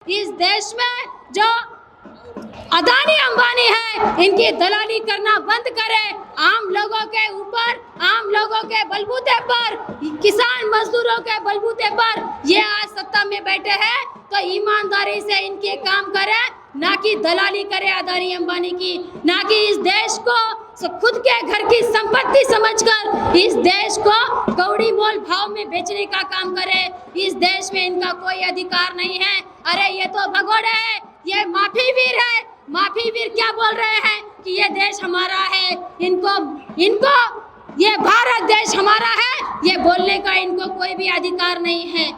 इस देश में जो अदानी अंबानी है, इनकी दलाली करना बंद करें। आम लोगों के ऊपर, आम लोगों के बलबूते पर, किसान मजदूरों के बलबूते पर ये आज सत्ता में बैठे हैं, तो ईमानदारी से इनके काम करें, ना कि दलाली करे अदानी अंबानी की, ना कि इस देश को खुद के घर की संपत्ति समझकर इस देश को कौड़ी मोल भाव में बेचने का काम करे। इस देश में इनका कोई अधिकार नहीं है। अरे ये तो भगोड़े है, ये माफी वीर है। माफी वीर क्या बोल रहे हैं कि ये देश हमारा है, इनको ये भारत देश हमारा है, ये बोलने का इनको कोई भी अधिकार नहीं है।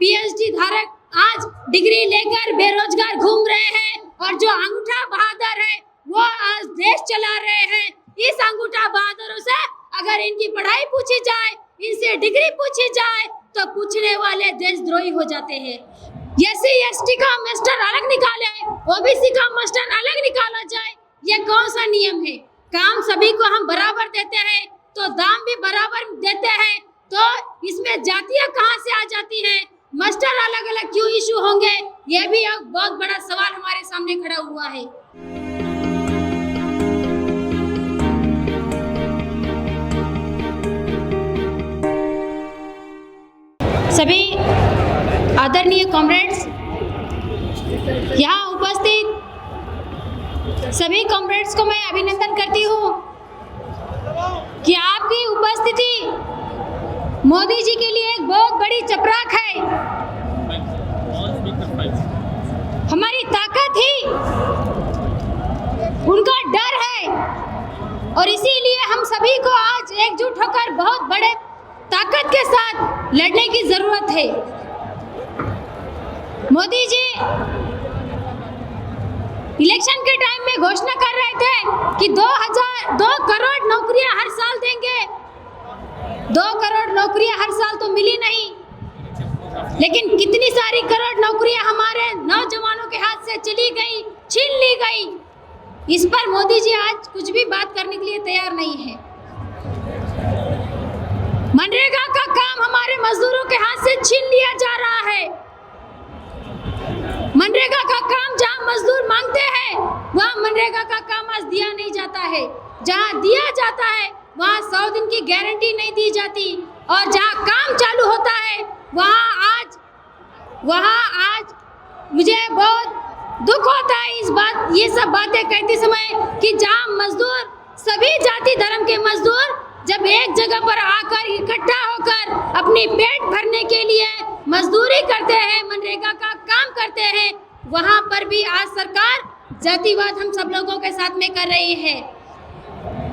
पीएचडी धारक आज डिग्री लेकर बेरोजगार घूम रहे हैं, और जो अंगूठा बहादुर है वो आज देश चला रहे हैं। इस अंगूठा बहादुरों से अगर इनकी पढ़ाई पूछी जाए, इनसे डिग्री पूछी जाए, तो पूछने वाले देशद्रोही हो जाते हैं। SC/ST का मास्टर अलग निकाले, OBC का मास्टर अलग निकाला जाए, ये कौन सा नियम है? काम सभी को हम बराबर देते हैं, तो दाम भी बराबर देते हैं, तो इसमें जातियां कहां से आ जाती हैं? मास्टर अलग अलग क्यों इशू होंगे? ये भी एक बहुत बड़ा सवाल हमारे सामने खड़ा हुआ है। सभी आदरणीय कॉमरेड्स, यहाँ उपस्थित सभी कॉमरेड्स को मैं अभिनंदन करती हूँ कि आपकी उपस्थिति मोदी जी के लिए एक बहुत बड़ी चपराक है। हमारी ताकत ही उनका डर है, और इसीलिए हम सभी को आज एकजुट होकर बहुत बड़े ताकत के साथ लड़ने की जरूरत है। मोदी जी इलेक्शन के टाइम में घोषणा कर रहे थे कि 2 करोड़ नौकरियां हर साल देंगे। 2 करोड़ नौकरियां हर साल तो मिली नहीं, लेकिन कितनी सारी करोड़ नौकरियां हमारे नौजवानों के हाथ से चली गई, छीन ली गई। इस पर मोदी जी आज कुछ भी बात करने के लिए तैयार नहीं है। मनरेगा का काम हमारे मजदूरों के हाथ से छीन लिया जा रहा है। मनरेगा का काम जहां मजदूर मांगते हैं, वहां मनरेगा का काम आज दिया नहीं जाता है। जहां दिया जाता है वहां 100 दिन की गारंटी नहीं दी जाती, और जहां काम चालू होता है वहां आज मुझे बहुत दुख होता है ये सब बातें कहते समय कि जहां मजदूर, सभी जाति धर्म के मजदूर जब एक जगह पर आकर इकट्ठा होकर अपनी पेट भरने के लिए मजदूरी करते हैं, मनरेगा का काम करते हैं, वहां पर भी आज सरकार जातिवाद हम सब लोगों के साथ में कर रही है।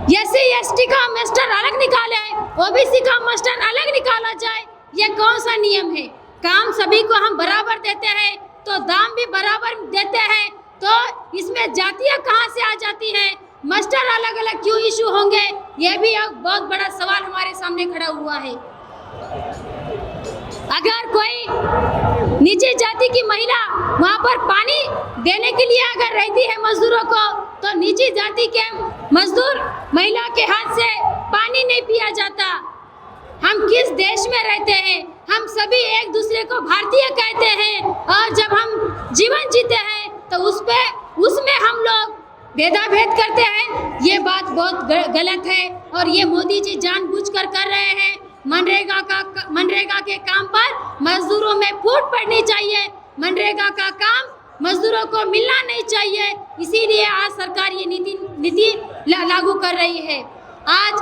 SC/ST का मास्टर अलग निकाले, OBC का मास्टर अलग निकाला जाए, ये कौन सा नियम है? काम सभी को हम बराबर देते हैं, तो दाम भी बराबर देते हैं, तो इसमें जातियां कहां से आ जाती हैं? मास्टर अलग अलग क्यों इशू होंगे? ये भी एक बहुत बड़ा सवाल हमारे सामने खड़ा हुआ है। अगर कोई नीचे जाति की महिला वहां पर पानी देने के लिए अगर रहती है मजदूरों को, तो नीचे जाति के मजदूर महिला के हाथ से पानी नहीं पिया जाता। हम किस देश में रहते हैं? हम सभी एक दूसरे को भारतीय कहते हैं, और जब हम जीवन जीते हैं तो उसमें हम लोग भेदाभेद करते हैं। ये बात बहुत गलत है, और ये मोदी जी जानबूझकर कर रहे हैं। मनरेगा के काम पर मजदूरों में फूट पड़नी चाहिए। मनरेगा का काम मजदूरों को मिलना नहीं चाहिए, इसीलिए आज सरकार ये नीति लागू कर रही है। आज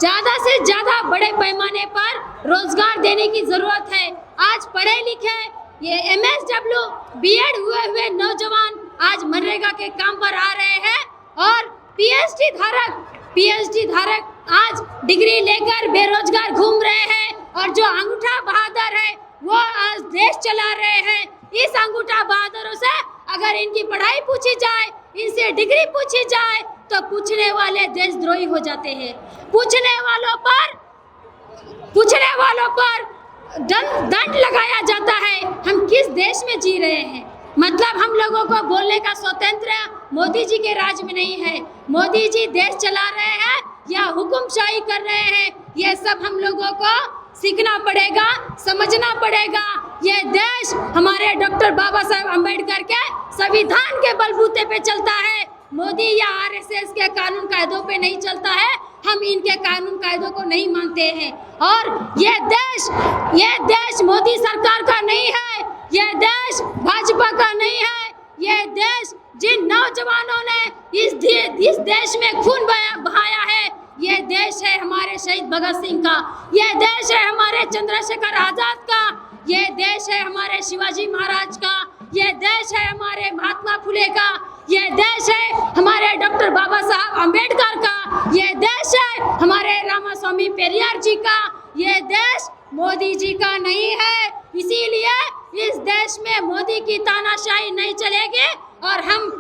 ज्यादा से ज्यादा बड़े पैमाने पर रोजगार देने की जरूरत है। आज पढ़े लिखे, ये MSW BEd हुए नौजवान आज मनरेगा के काम पर आ रहे हैं, और PhD धारक आज डिग्री लेकर बेरोजगार घूम रहे हैं, और जो अंगूठा बहादुर है वो आज देश चला रहे हैं। इस अंगूठा बहादुरों से अगर इनकी पढ़ाई पूछी जाए, इनसे डिग्री पूछी जाए, तो पूछने वाले देशद्रोही हो जाते हैं। पूछने वालों पर दंड लगाया जाता है। हम किस देश में जी रहे हैं? मतलब हम लोगों को बोलने का स्वतंत्र मोदी जी के राज में नहीं है। मोदी जी देश चला रहे हैं या हुकुमशाही कर रहे हैं, ये सब हम लोगों को सीखना पड़ेगा, समझना पड़ेगा। ये देश हमारे डॉक्टर बाबा साहब अम्बेडकर के संविधान के बलबूते पे चलता है। मोदी या आरएसएस के कानून कायदों पे नहीं चलता है। हम इनके कानून कायदों को नहीं मानते हैं। और ये देश मोदी सरकार का नहीं है, ये देश भाजपा का नहीं है। ये देश जिन नौजवानों ने इस देश में खून बहाया है, ये देश है हमारे शहीद भगत सिंह का, ये देश है हमारे चंद्रशेखर आजाद का, ये देश है हमारे शिवाजी महाराज का, ये देश है हमारे महात्मा फुले का, ये देश है हमारे डॉक्टर बाबा साहब अम्बेडकर का, ये देश है हमारे रामास्वामी पेरियार जी का। ये देश मोदी जी का नहीं है। इसीलिए इस देश में मोदी की तानाशाही नहीं चलेगी। और हम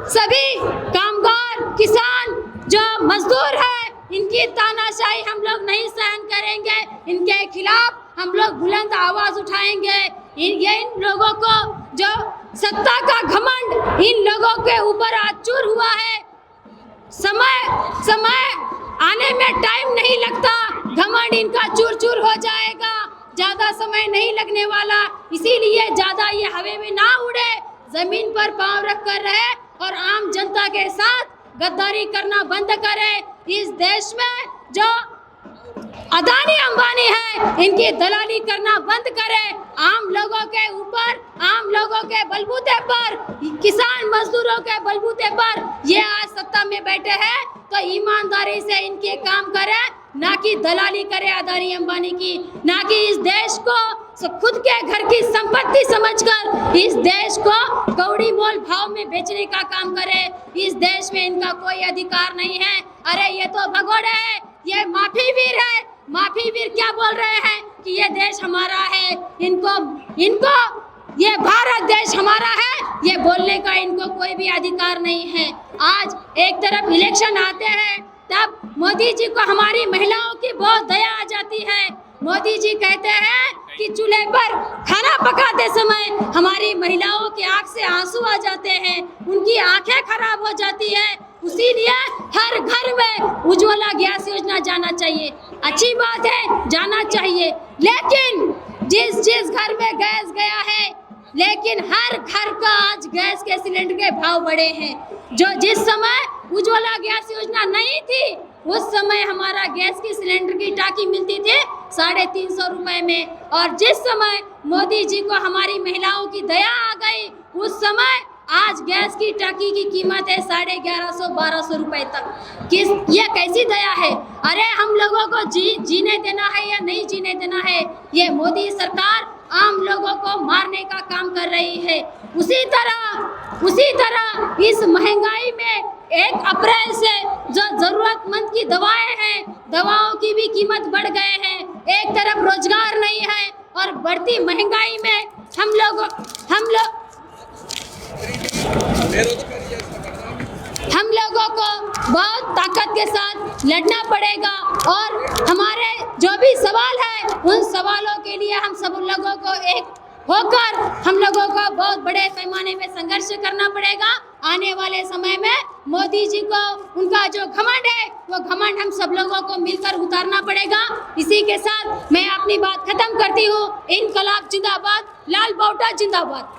सभी कामगार, किसान, जो मजदूर है, इनकी तानाशाही हम लोग नहीं सहन करेंगे। इनके खिलाफ हम लोग बुलंद आवाज उठाएंगे। इन लोगों को जो सत्ता का घमंड इन लोगों के ऊपर आज चूर हुआ है, समय आने में टाइम नहीं लगता, घमंड इनका चूर चूर हो जाएगा, ज्यादा समय नहीं लगने वाला। इसीलिए ज्यादा ये हवा में ना उड़े, जमीन पर पांव रख कर रहे और आम जनता के साथ गद्दारी करना बंद करे। इस देश में जो अदानी अंबानी है, इनकी दलाली करना बंद करे। आम लोगों के ऊपर, आम लोगों के बलबूते पर, किसान मजदूरों के बलबूते पर ये आज सत्ता में बैठे हैं, तो ईमानदारी से इनके काम करे, ना कि दलाली करे अदानी अंबानी की, ना कि इस देश को खुद के घर की संपत्ति समझकर इस देश को कौड़ी मोल भाव में बेचने का काम करे। इस देश में इनका कोई अधिकार नहीं है। अरे ये तो भगोड़े है, ये माफी वीर है। माफी वीर क्या बोल रहे हैं कि ये देश हमारा है, इनको ये भारत देश हमारा है, ये बोलने का इनको कोई भी अधिकार नहीं है। आज एक तरफ इलेक्शन आते हैं, तब मोदी जी को हमारी महिलाओं की बहुत दया आ जाती है। मोदी जी कहते हैं कि चूल्हे पर खाना पकाते समय हमारी महिलाओं की आंख से आंसू आ जाते हैं, उनकी आंखें खराब हो जाती है। इसीलिए हर घर में उज्ज्वला गैस योजना जाना चाहिए। अच्छी बात है, जाना चाहिए, लेकिन जिस घर में गैस गया है, लेकिन हर घर का आज गैस के सिलेंडर के भाव बढ़े हैं। जिस समय उज्ज्वला गैस योजना नहीं थी, उस समय हमारा गैस की सिलेंडर की टाकी मिलती थी 350 रुपए में, और जिस समय मोदी जी को हमारी महिलाओं की दया आ गई, उस समय आज गैस की टाकी की कीमत है 1150-1200 रुपए तक। ये कैसी दया है? अरे हम लोगों को जीने देना है या नहीं जीने देना है? ये मोदी सरकार आम लोगों को मारने का काम कर रही है। उसी तरह इस महंगाई में 1 अप्रैल से जो जरूरतमंद की दवाएं हैं, दवाओं की भी कीमत बढ़ गए हैं। एक तरफ रोजगार नहीं है और बढ़ती महंगाई में हम लोगों को बहुत ताकत के साथ लड़ना पड़ेगा। और हमारे जो भी सवाल है, उन सवालों के लिए हम सब लोगों को एक होकर हम लोगों को बहुत बड़े पैमाने में संघर्ष करना पड़ेगा। आने वाले समय में मोदी जी को उनका जो घमंड है, वो घमंड हम सब लोगों को मिलकर उतारना पड़ेगा। इसी के साथ मैं अपनी बात खत्म करती हूँ। इनकलाब जिंदाबाद, लाल बाउटा जिंदाबाद।